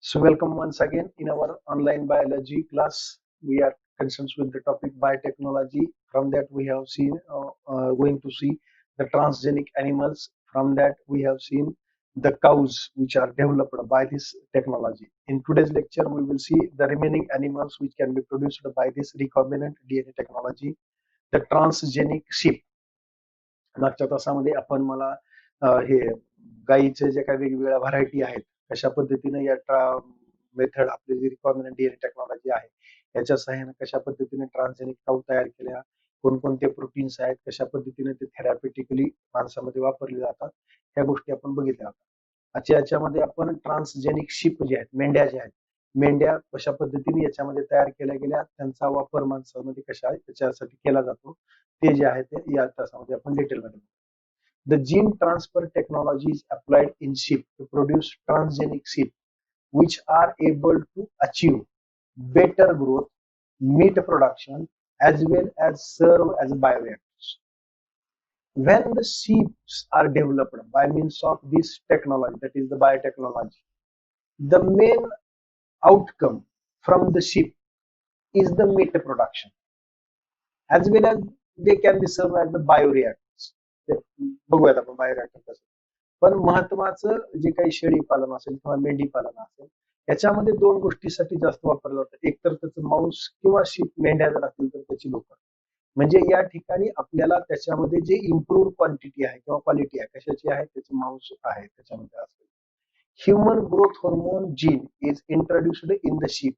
So welcome once again in our online biology class. We are concerned with the topic biotechnology. From that we have seen going to see the transgenic animals. From that we have seen the cows which are developed by this technology. In today's lecture we will see the remaining animals which can be produced by this recombinant DNA technology. The transgenic sheep. मागच्या तासामध्ये आपण मला हे गायीचे जे काही वेगवेगळ्या variety आहेत कशा पद्धतीने या मेथड आपली जी रिकॉम्बिनंट डीएनए टेक्नॉलॉजी आहे याच्या सहाय्याने कशा पद्धतीने ट्रान्सजेनिक काऊ तयार केल्या कोणकोणते प्रोटीन्स आहेत कशा पद्धतीने ते थेरॅप्युटिकली माणसामध्ये वापरले जातात ह्या गोष्टी आपण बघितल्या होत्या याच्यामध्ये आपण ट्रान्सजेनिक शिप जे आहेत मेंढ्या ज्या आहेत मेंढ्या कशा पद्धतीने याच्यामध्ये तयार केल्या गेल्या त्यांचा वापर माणसामध्ये कशा त्याच्यासाठी केला जातो ते जे आहे ते या तासामध्ये आपण डिटेलमध्ये The gene transfer technology is applied in sheep to produce transgenic sheep, which are able to achieve better growth, meat production, as well as serve as bioreactors. When the sheep are developed by means of this technology, that is the biotechnology, the main outcome from the sheep is the meat production, as well as they can be served as the bioreactors. ते बघूयात आपण bioreactor कसं पण महत्वाचं जे काही शेळी पालन असेल किंवा मेंढी पालन असेल याच्यामध्ये दोन गोष्टीसाठी जास्त वापरलं जातं एक तर त्याचं मांस किंवा शीप मेंढ्या जर असतील तर त्याची लोकर म्हणजे या ठिकाणी आपल्याला त्याच्यामध्ये जे इम्प्रूव्ह क्वांटिटी आहे किंवा क्वालिटी आहे कशाची आहे त्याचे मांस आहे त्याच्यामध्ये असेल human growth hormone gene is introduced in the ship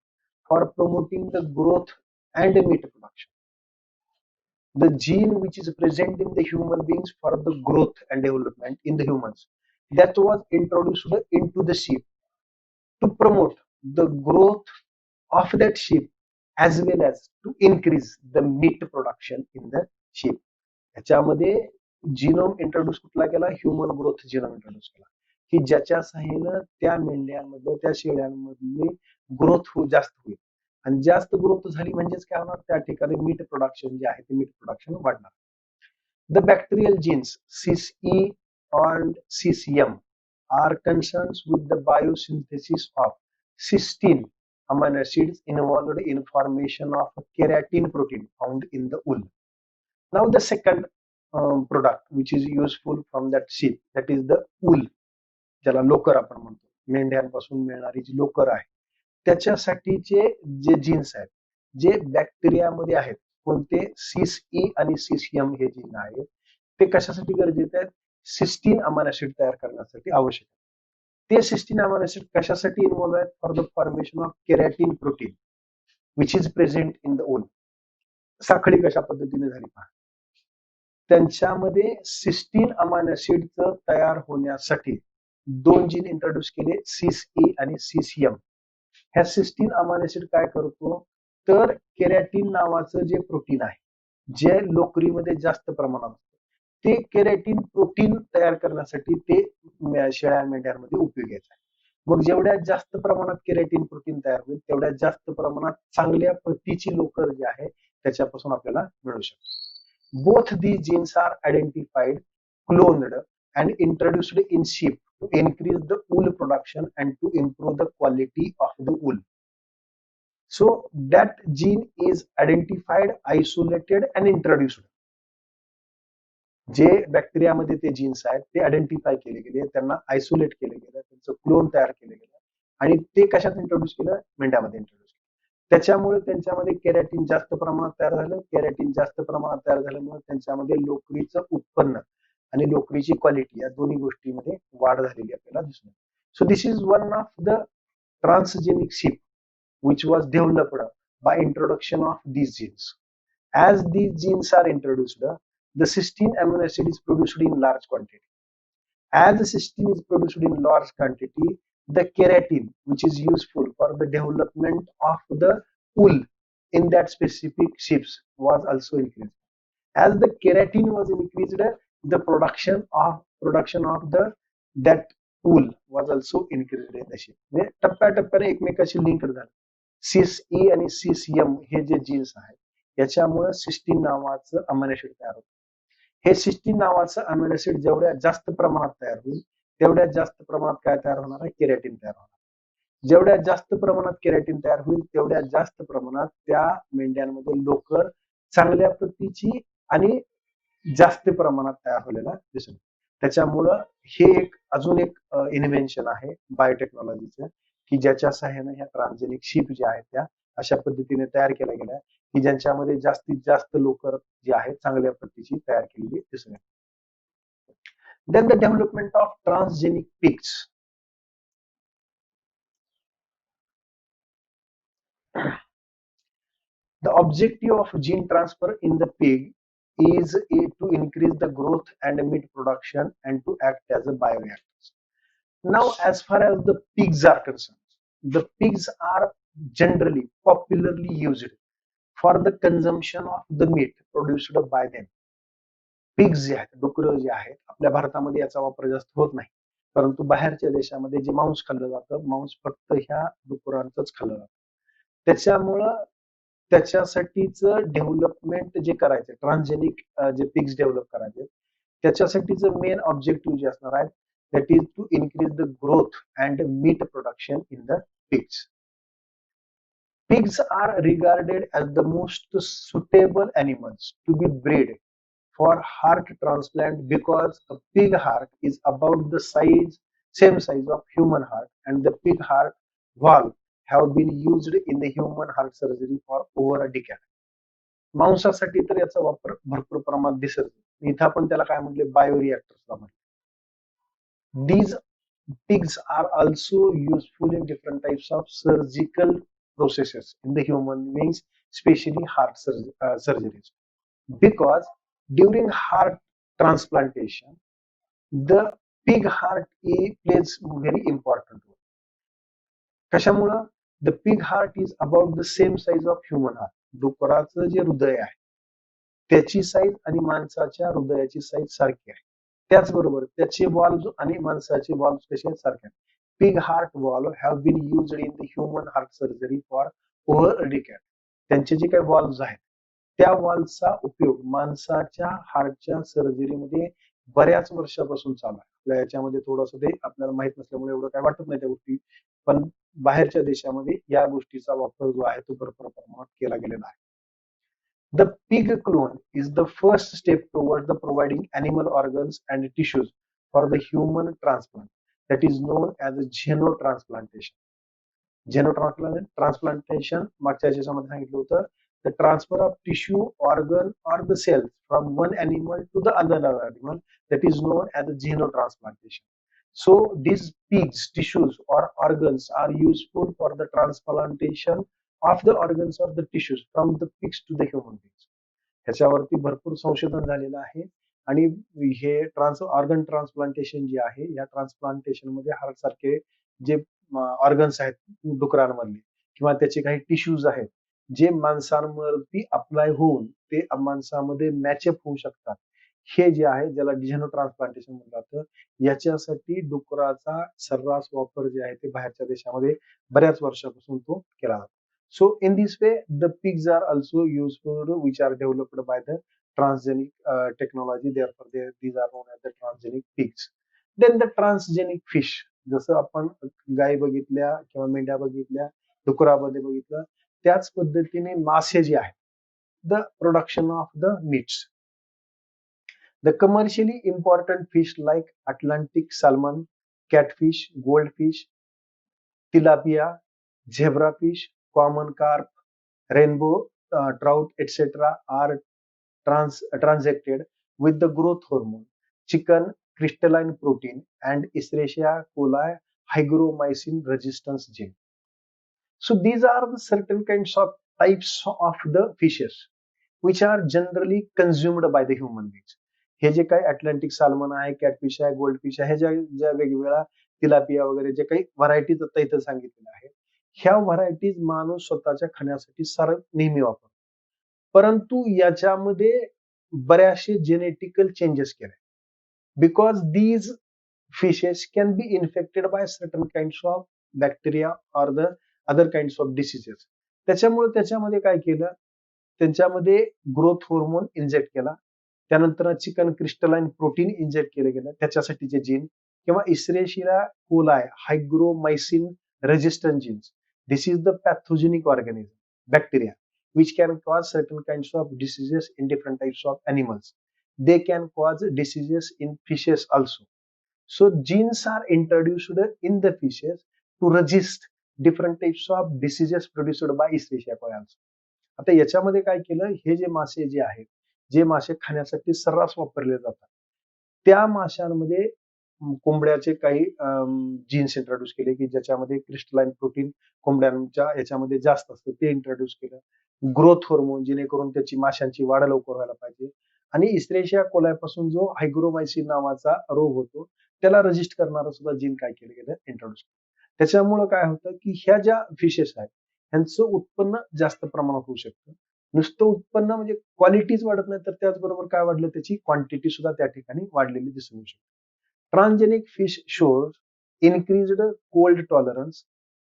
for promoting the growth and meat production the gene which is present in the human beings for the growth and development in the humans that was introduced into the sheep to promote the growth of that sheep as well as to increase the meat production in the sheep याच्यामध्ये genome introduce कुठला केला human growth genome introduce केला की ज्याच्या सहाय्यानं त्या मेंढ्यांमध्ये त्या शेळ्यांमधली ग्रोथ जास्त होईल आणि जास्त ग्रोथ झाली म्हणजेच काय होणार त्या ठिकाणी मीट प्रोडक्शन जे आहे ते मीट प्रोडक्शन वाढणार the bacterial genes CIS-E and CIS-M are concerned with the biosynthesis of cysteine amino acids involved in formation of keratin protein found in the wool. Now the second product which is useful from that sheep that is the wool ज्याला लोकर आपण म्हणतो मेंढ्यांपासून मिळणारी जी लोकर आहे त्याच्यासाठीचे जे jeans आहेत जे बॅक्टेरियामध्ये आहेत कोणते CIS-E आणि CIS-M हे जीन आहेत ते कशासाठी गरजेचे आहेत सिस्टीन अमायनो ऍसिड तयार करण्यासाठी आवश्यक आहे ते सिस्टीन अमायनो ऍसिड कशासाठी इन्व्हॉल्व आहेत for the formation of केरॅटिन protein which is present in the ओल साखळी कशा पद्धतीने झाली पहा त्यांच्यामध्ये सिस्टीन अमायनो ऍसिडचं तयार होण्यासाठी दोन जीन इंट्रोड्यूस केले CIS-E आणि CIS-M ह्या सिस्टीन अमायनो ऍसिड काय करतो तर केरॅटिन नावाचं जे प्रोटीन आहे जे लोकरीमध्ये जास्त प्रमाणात असतं ते केरॅटिन प्रोटीन तयार करण्यासाठी ते शेळ्या मेंढ्यांमध्ये उपयोगी आहे मग जेवढ्या जास्त प्रमाणात केरॅटिन प्रोटीन तयार होईल तेवढ्या जास्त प्रमाणात चांगल्या प्रतीची लोकर जी आहे त्याच्यापासून आपल्याला मिळू शकते both these genes are identified cloned and introduced in sheep to increase the wool production and to improve the quality of the wool. So that gene is identified, isolated and introduced. जे बॅक्टेरियामध्ये ते jeans आहेत ते identify केले गेले त्यांना isolate केले गेलं त्यांचं क्लोन तयार केलं गेलं आणि ते कशात इंट्रोड्यूस केलं मेंढ्यामध्ये इंट्रोड्यूस केलं त्याच्यामुळे त्यांच्यामध्ये केरॅटिन जास्त प्रमाणात तयार झालं केरॅटिन जास्त प्रमाणात तयार झाल्यामुळे त्यांच्यामध्ये लोकरीचं उत्पन्न आणि लोकरीची क्वालिटी या दोन्ही गोष्टीमध्ये वाढ झालेली आपल्याला दिसून so this is one of the transgenic ship which was developed by introduction of these genes. As these genes are introduced, the cysteine amino acid is produced in large quantity. As the cysteine is produced in large quantity, the keratin, which is useful for the development of the wool in that specific ships, was also increased. As the keratin was increased, the production of the that wool was also increased in the ship. म्हणजे टप्प्याटप्प्याने एकमेकाशी link झालं CIS-E आणि CIS-M हे जे jeans आहेत याच्यामुळे cysteine नावाचं अमिनो ऍसिड तयार होतं हे सिस्टीन नावाचं अमिनो ऍसिड जेवढ्या जास्त प्रमाणात तयार होईल तेवढ्या जास्त प्रमाणात काय तयार होणार आहे केरॅटिन तयार होणार जेवढ्या जास्त प्रमाणात केराटीन तयार होईल तेवढ्या जास्त प्रमाणात त्या मेंढ्यांमध्ये लोकर चांगल्या प्रतीची आणि जास्त प्रमाणात तयार होलेला दिसेल. त्याच्यामुळं हे एक अजून एक इन्व्हेन्शन आहे बायोटेक्नॉलॉजीचं, की ज्याच्या सहाय्याने ह्या ट्रान्सजेनिक शीप ज्या आहेत त्या अशा पद्धतीने तयार केल्या गेल्या की ज्यांच्यामध्ये जास्तीत जास्त लोकर जी आहे चांगल्या प्रतीची तयार केलेली दिसून येते. Then the development of transgenic pigs. The objective of gene transfer in the pig is to increase the growth and meat production and to act as a bioreactors. Now, as far as the pigs are concerned, the pigs are generally popularly used for the consumption of the meat produced by them. Pigs जे आहेत, डुकरं जे आहेत, आपल्या भारतामध्ये याचा वापर जास्त होत नाही, परंतु बाहेरच्या देशामध्ये जे मांस खाल्लं जातं, मांस फक्त ह्या डुकरांचंच खाल्लं जातं. त्याच्यामुळं त्याच्यासाठीच डेव्हलपमेंट जे करायचे ट्रान्सजेनिक जे पिग्स डेव्हलप करायचे त्याच्यासाठीचं मेन ऑब्जेक्टिव्ह जे असणार आहे that is to increase the growth and meat production in the pigs. Pigs are regarded as the most suitable animals to be bred for heart transplant because a pig heart is about the same size of human heart, and the pig heart valve have been used in the human heart surgery for over a decade. मांसासाठी तर याचा वापर भरपूर प्रमाणात दिसत. इथं आपण त्याला काय म्हटले बायोरिएक्टर्सला म्हटले. These pigs are also useful in different types of surgical processes in the human beings, especially heart surgeries. Because during heart transplantation, the pig heart plays very important role. कशामुळं the pig heart is about the same size of human heart. डुकराचं जे हृदय आहे त्याची size आणि माणसाच्या हृदयाची size सारखी आहे. त्याचबरोबर त्याचे वॉल्व्ह आणि माणसाचे वॉल्व्ह कसे सारखे आहेत. Pig heart valve have been used in the human heart surgery for over a decade. त्यांचे जे काही वॉल्व्ह आहेत त्या वॉल्व्हचा उपयोग माणसाच्या हार्टच्या सर्जरीमध्ये बऱ्याच वर्षापासून चालू आहे. आपल्या याच्यामध्ये थोडंसं ते आपल्याला माहित नसल्यामुळे एवढं काय वाटत नाही त्या गोष्टी, पण बाहेरच्या देशामध्ये या गोष्टीचा वापर जो आहे तो भरपूर प्रमाणात केला गेलेला आहे. The pig clone is the first step towards the providing animal organs and tissues for the human transplant that is known as xenotransplantation. Xenotransplantation मागच्या याच्यामध्ये सांगितलं होतं the transfer of tissue, organ or the cells from one animal to the other animal that is known as xenotransplantation. So these pigs tissues or organs are useful for the transplantation of the organs or the tissues from the pigs to the human beings. ह्याच्यावरती भरपूर संशोधन झालेलं आहे आणि हे organ transplantation जे आहे या ट्रान्सप्लांटेशन मध्ये हार्ट सारखे जे ऑर्गन्स आहेत डुकरांमधले किंवा त्याचे काही टिश्यूज आहेत जे माणसांवरती अप्लाय होऊन ते माणसामध्ये मॅचअप होऊ शकतात, हे जे आहे ज्याला डिजेनो ट्रान्सप्लांटेशन म्हणलं जातं, याच्यासाठी डुकराचा सर्रास वापर जे आहे ते बाहेरच्या देशामध्ये बऱ्याच वर्षापासून तो केला जातो. So in this way, the pigs are also useful, which are developed by the transgenic technology. Therefore, these are known as the transgenic pigs. Then the transgenic fish. जसं आपण गाय बघितल्या किंवा मेंढ्या बघितल्या, डुकरामध्ये बघितलं, त्याच पद्धतीने मासे जे आहेत, the production of the meats. The commercially important fish like Atlantic salmon, catfish, goldfish, tilapia, zebrafish, common carp, rainbow trout, etc. are transacted with the growth hormone, chicken, crystalline protein, and Escherichia coli hygromycin resistance gene. So these are the certain kinds of types of the fishes which are generally consumed by the human beings. हे जे काही Atlantic salmon आहे, catfish आहे, goldfish आहे, ज्या वेगवेगळ्या tilapia वगैरे जे काही व्हरायटीज आता इथं सांगितलेल्या आहेत, ह्या व्हरायटीज माणूस स्वतःच्या खाण्यासाठी नेहमी वापरतो. परंतु याच्यामध्ये बऱ्याचशे जेनेटिकल चेंजेस केले because these fishes can be infected by certain kinds of bacteria or the other kinds of diseases. त्याच्यामुळे त्याच्यामध्ये काय केलं, त्यांच्यामध्ये ग्रोथ हार्मोन इंजेक्ट केला, त्यानंतर चिकन क्रिस्टलाइन प्रोटीन इंजेक्ट केलं गेलं त्याच्यासाठीचे जीन, किंवा इस्रेशिया coli हायग्रोमायसिन resistant genes. This is the pathogenic organism, bacteria, which can cause certain kinds of diseases in different types of animals. They can cause diseases in fishes also. So genes are introduced in the fishes to resist different types of diseases produced by Escherichia coli also. आता याच्यामध्ये काय केलं, हे जे मासे जे आहेत, जे मासे खाण्यासाठी सर्रास वापरले जातात, त्या माशांमध्ये कोंबड्याचे काही जीन्स इंट्रोड्यूस केले की ज्याच्यामध्ये क्रिस्टलाइन प्रोटीन कोंबड्यांच्या याच्यामध्ये जास्त असतं, ते इंट्रोड्यूस केलं. ग्रोथ हॉर्मोन, जेणेकरून त्याची माशांची वाढ लवकर व्हायला पाहिजे. आणि इस्ट्रेशिया कोलायपासून जो हायग्रोमायसिन नावाचा रोग होतो, त्याला रजिस्ट करणारं सुद्धा जीन काय केलं गेलं, इंट्रोड्यूस. त्याच्यामुळं काय होतं की ह्या ज्या फिशेस आहेत ह्यांचं उत्पन्न जास्त प्रमाणात होऊ शकतं. नुसतं उत्पन्न म्हणजे क्वालिटीच वाढत नाही, तर त्याचबरोबर काय वाढलं, त्याची क्वांटिटी सुद्धा त्या ठिकाणी वाढलेली दिसून येऊ शकते. Transgenic fish shows increased cold tolerance,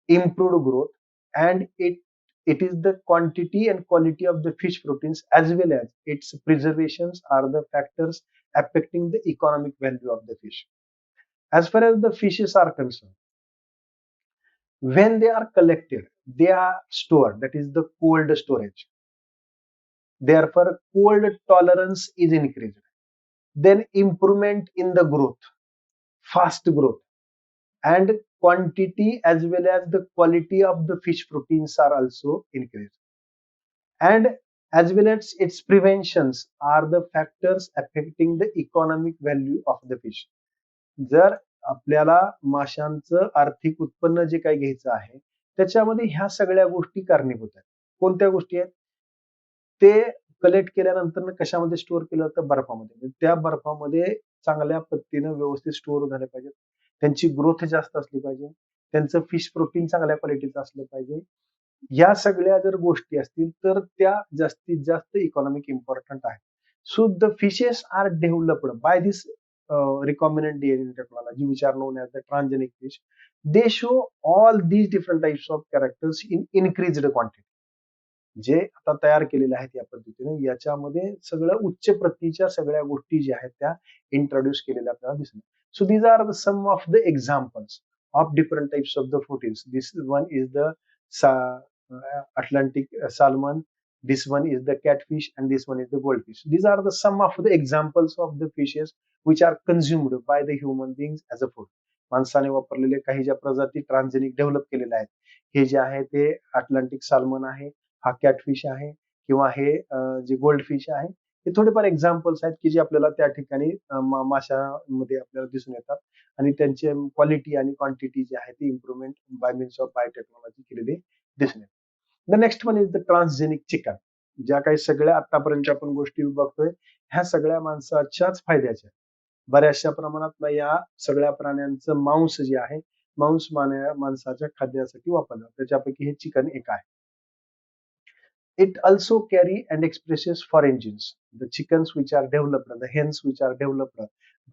improved growth, and it is the quantity and quality of the fish proteins as well as its preservations are the factors affecting the economic value of the fish. As far as the fishes are concerned, when they are collected, they are stored, that is the cold storage. Therefore, cold tolerance is increased. Then improvement in the growth, fast growth, and quantity as well as the quality of the fish proteins are also increased. And as well as its preventions are the factors affecting the economic value of the fish. जर आपल्याला माशांचं आर्थिक उत्पन्न जे काही घ्यायचं आहे, त्याच्यामध्ये ह्या सगळ्या गोष्टी कारणीभूत आहेत. कोणत्या गोष्टी आहेत? ते कलेक्ट केल्यानंतर कशामध्ये स्टोअर केलं जातं? बर्फामध्ये. त्या बर्फामध्ये चांगल्या पद्धतीनं व्यवस्थित स्टोअर झाले पाहिजेत. त्यांची ग्रोथ जास्त असली पाहिजे. त्यांचं फिश प्रोटीन चांगल्या क्वालिटीचं असलं पाहिजे. या सगळ्या जर गोष्टी असतील तर त्या जास्तीत जास्त इकॉनॉमिक इम्पॉर्टंट आहे. So the fishes are developed by this recombinant DNA technology, which are known as the transgenic fish. They show all these different types of characters in increased quantity. जे आता तयार केलेले आहेत या पद्धतीने, याच्यामध्ये सगळं उच्च प्रतीच्या सगळ्या गोष्टी ज्या आहेत त्या इंट्रोड्यूस केलेल्या आपल्याला दिसतात. So these are the some of the examples of different types of the proteins. This one is the Atlantic salmon, this one is the catfish, and this one is the goldfish. These are the some of the examples of the fishes which are consumed by the human beings as a food. माणसाने वापरलेले काही ज्या प्रजाती transgenic develop केलेल्या आहेत, हे जे आहे ते अटलांटिक साल्मन आहे, हा कॅटफिश आहे, किंवा हे जे गोल्ड फिश आहे, हे थोडेफार एक्झाम्पल्स आहेत की जे आपल्याला त्या ठिकाणी माशामध्ये आपल्याला दिसून येतात आणि त्यांची क्वालिटी आणि क्वांटिटी जी आहे ती improvement bye means of biotechnology केलेली दिसून येते. The next one is the transgenic chicken. ज्या काही सगळ्या आतापर्यंत आपण गोष्टी बघतोय ह्या सगळ्या माणसाच्याच फायद्याच्या. बऱ्याचशा प्रमाणात या सगळ्या प्राण्यांचं मांस जे आहे, मांस माणसाच्या खाद्यासाठी वापरलं जातं. त्याच्यापैकी हे चिकन एक आहे. It also carry and expresses foreign genes. The chickens which are developed, the hens which are developed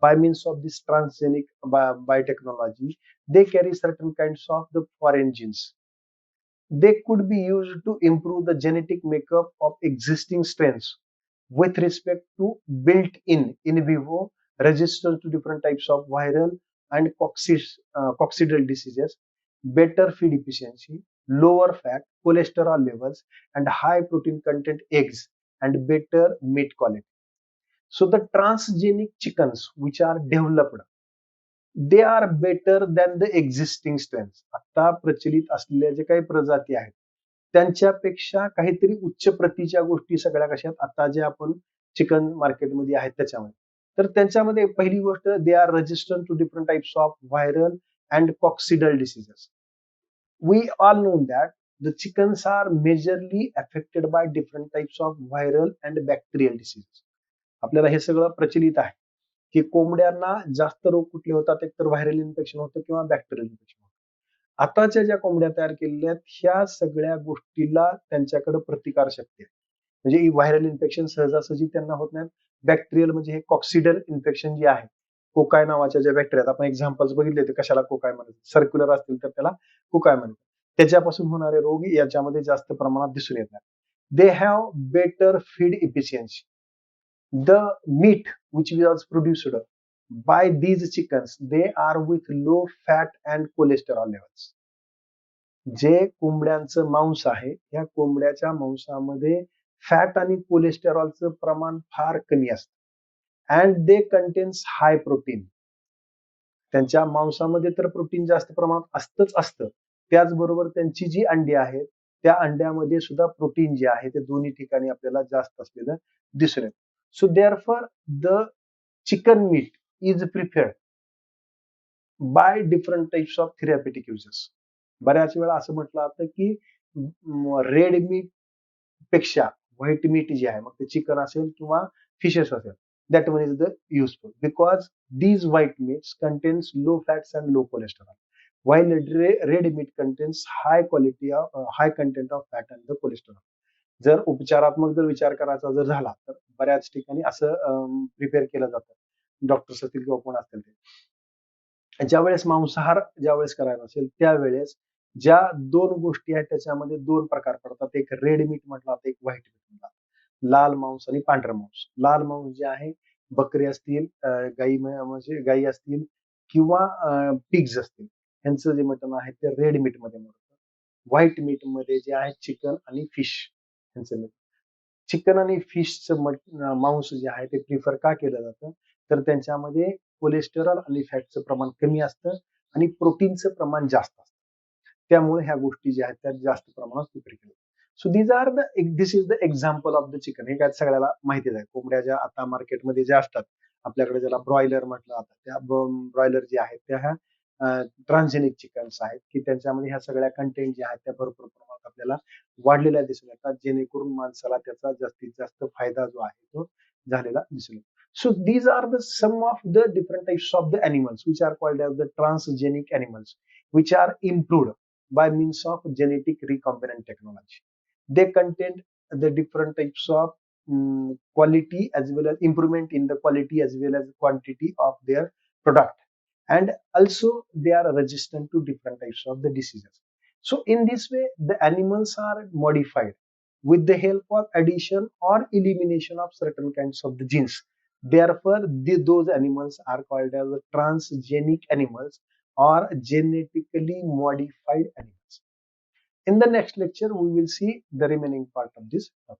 by means of this transgenic biotechnology, they carry certain kinds of the foreign genes. They could be used to improve the genetic makeup of existing strains with respect to built-in in vivo resistance to different types of viral and coccidial diseases, better feed efficiency, lower fat, cholesterol levels, and high protein content eggs, and better meat quality. So the transgenic chickens which are developed, they are better than the existing strains. आता प्रचलित असलेल्या जे काही प्रजाती आहेत त्यांच्यापेक्षा काहीतरी उच्च प्रतीच्या गोष्टी सगळ्या कशा आहेत आता जे आपण चिकन मार्केटमध्ये आहेत त्याच्यामध्ये. तर त्यांच्यामध्ये पहिली गोष्ट, they are resistant to different types of viral and coccidial diseases. We all know that the chickens are majorly affected by different types of viral and bacterial diseases. आपल्याला हे सगळं प्रचलित आहे की कोंबड्यांना जास्त रोग कुठले होतात, एक तर व्हायरल इन्फेक्शन होतं किंवा बॅक्टेरियल इन्फेक्शन होतं. आताच्या ज्या कोंबड्या तयार केलेल्या आहेत ह्या सगळ्या गोष्टीला त्यांच्याकडे प्रतिकार शक्ती आहे. म्हणजे व्हायरल इन्फेक्शन सहजासहजी त्यांना होत नाही. बॅक्टेरियल म्हणजे हे कॉक्सिडल इन्फेक्शन जे आहे, कोकाय नावाच्या ज्या बॅक्टेरिया, आपण एक्झाम्पल्स बघितले ते कशाला कोकाय म्हणतात, सर्क्युलर असतील तर त्याला कोकाय म्हणतात, त्याच्यापासून होणारे रोग याच्यामध्ये जास्त प्रमाणात दिसून येतात. They have better feed efficiency. The meat which was produced by these chickens, they are with low fat and cholesterol levels. जे कोंबड्यांचं मांस आहे, या कोंबड्याच्या मांसामध्ये फॅट आणि कोलेस्टेरॉलचं प्रमाण फार कमी असतं and they contains high protein. त्यांच्या मांसामध्ये तर प्रोटीन जास्त प्रमाणात असतं. त्याचबरोबर त्यांची जी अंडी आहेत, त्या अंड्यामध्ये सुद्धा प्रोटीन जे आहे ते दोन्ही ठिकाणी आपल्याला जास्त असलेलं दिसून येतं. So therefore the chicken meat is preferred by different types of therapeutic uses. बऱ्याच वेळा असं म्हटलं जातं की रेड मीट पेक्षा व्हाईट मीट जे आहे, मग ते चिकन असेल किंवा फिशेस असेल, that one is the useful because these white meats contains low fats and low cholesterol, while red meat contains high content of fat and the cholesterol. जर उपचारात्मक जर विचार करायचा जर झाला तर बऱ्याच ठिकाणी असं प्रिपेअर केलं जातं, डॉक्टर्स असतील किंवा कोण असतील ते, ज्यावेळेस मांसाहार ज्यावेळेस करायचा असेल त्यावेळेस ज्या दोन गोष्टी आहेत त्याच्यामध्ये दोन प्रकार पडतात, एक रेड मीट म्हटलं जातं, एक व्हाईट मीट म्हटलं जातं. लाल मांस आणि पांढरं मांस. लाल मांस जे आहे बकरी असतील, गाई म्हणजे गाई असतील किंवा पिग्स असतील, यांचं जे मटण आहे ते रेड मीट मध्ये मोडतं. व्हाईट मीट मध्ये जे आहे चिकन आणि फिश यांचं मीठ. चिकन आणि फिशचं मांस जे आहे ते प्रिफर का केलं जातं, तर त्यांच्यामध्ये कोलेस्टेरॉल आणि फॅटचं प्रमाण कमी असतं आणि प्रोटीनचं प्रमाण जास्त असतं. त्यामुळे ह्या गोष्टी ज्या आहेत त्या जास्त प्रमाणात प्रिफर केल्या. So this is the example of the chicken. हे काय सगळ्याला माहितीच आहे. कोंबड्या ज्या आता मार्केटमध्ये ज्या असतात, आपल्याकडे ज्याला ब्रॉयलर म्हटलं जातं, त्या ब्रॉयलर जे आहेत त्या ह्या ट्रान्सजेनिक चिकन्स आहेत की त्यांच्यामध्ये ह्या सगळ्या कंटेंट ज्या आहेत त्या भरपूर प्रमाणात आपल्याला वाढलेल्या दिसून येतात, जेणेकरून माणसाला त्याचा जास्तीत जास्त फायदा जो आहे तो झालेला दिसून येतो. So these are the some of the different types of the animals which are called as the transgenic animals, which are improved by means of genetic recombinant technology. They contain the different types of quality as well as improvement in the quality as well as quantity of their product, and also they are resistant to different types of the diseases. So in this way the animals are modified with the help of addition or elimination of certain kinds of the genes. Therefore those animals are called as transgenic animals or genetically modified animals. In the next lecture we will see the remaining part of this topic.